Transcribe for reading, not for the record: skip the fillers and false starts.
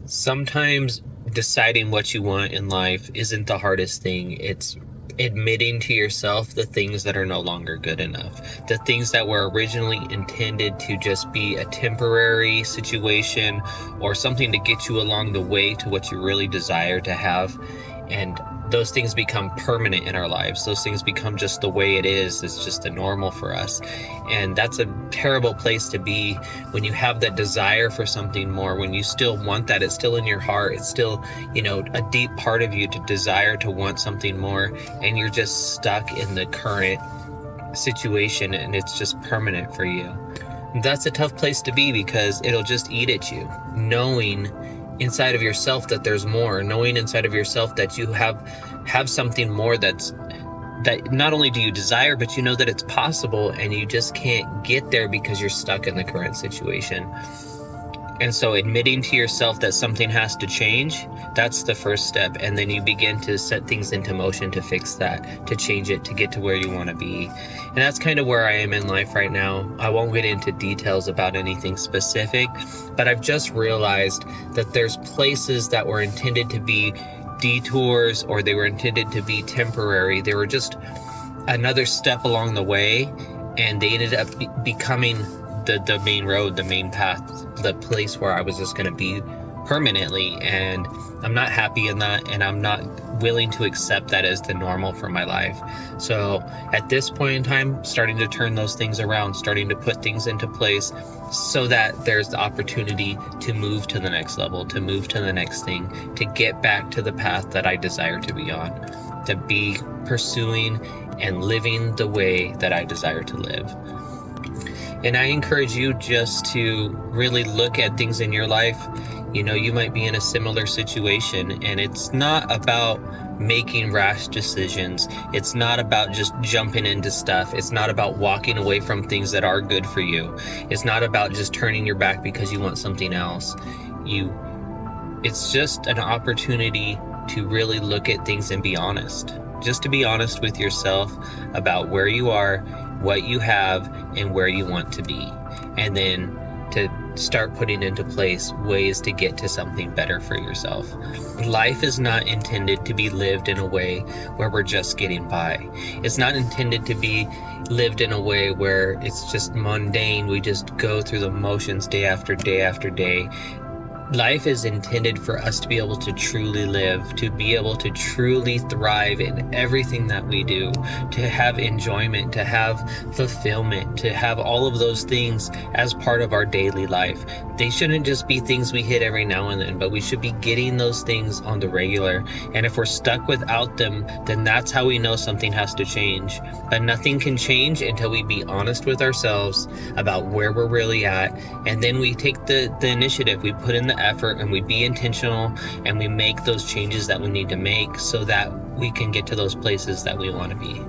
Sometimes deciding what you want in life isn't the hardest thing. It's admitting to yourself the things that are no longer good enough. The things that were originally intended to just be a temporary situation or something to get you along the way to what you really desire to have. And those things become permanent in our lives. Those things become just the way it is. It's just the normal for us. And that's a terrible place to be when you have that desire for something more, when you still want that. It's still in your heart. It's still, a deep part of you to desire to want something more. And you're just stuck in the current situation and it's just permanent for you. That's a tough place to be because it'll just eat at you, knowing inside of yourself that there's more, knowing inside of yourself that you have something more that not only do you desire, but you know that it's possible and you just can't get there because you're stuck in the current situation. And so admitting to yourself that something has to change, that's the first step. And then you begin to set things into motion to fix that, to change it, to get to where you want to be. And that's kind of where I am in life right now. I won't get into details about anything specific, but I've just realized that there's places that were intended to be detours, or they were intended to be temporary. They were just another step along the way, and they ended up becoming the main road, the main path, the place where I was just going to be permanently. And I'm not happy in that, and I'm not willing to accept that as the normal for my life. So at this point in time, starting to turn those things around, starting to put things into place so that there's the opportunity to move to the next level, to move to the next thing, to get back to the path that I desire to be on, to be pursuing and living the way that I desire to live. And I encourage you just to really look at things in your life. You might be in a similar situation, and it's not about making rash decisions. It's not about just jumping into stuff. It's not about walking away from things that are good for you. It's not about just turning your back because you want something else. It's just an opportunity to really look at things and be honest. Just to be honest with yourself about where you are, what you have, and where you want to be. And then to start putting into place ways to get to something better for yourself. Life is not intended to be lived in a way where we're just getting by. It's not intended to be lived in a way where it's just mundane. We just go through the motions day after day after day. Life is intended for us to be able to truly live, to be able to truly thrive in everything that we do, to have enjoyment, to have fulfillment, to have all of those things as part of our daily life. They shouldn't just be things we hit every now and then, but we should be getting those things on the regular. And if we're stuck without them, then that's how we know something has to change. But nothing can change until we be honest with ourselves about where we're really at. And then we take the initiative, we put in the effort, and we be intentional, and we make those changes that we need to make so that we can get to those places that we want to be.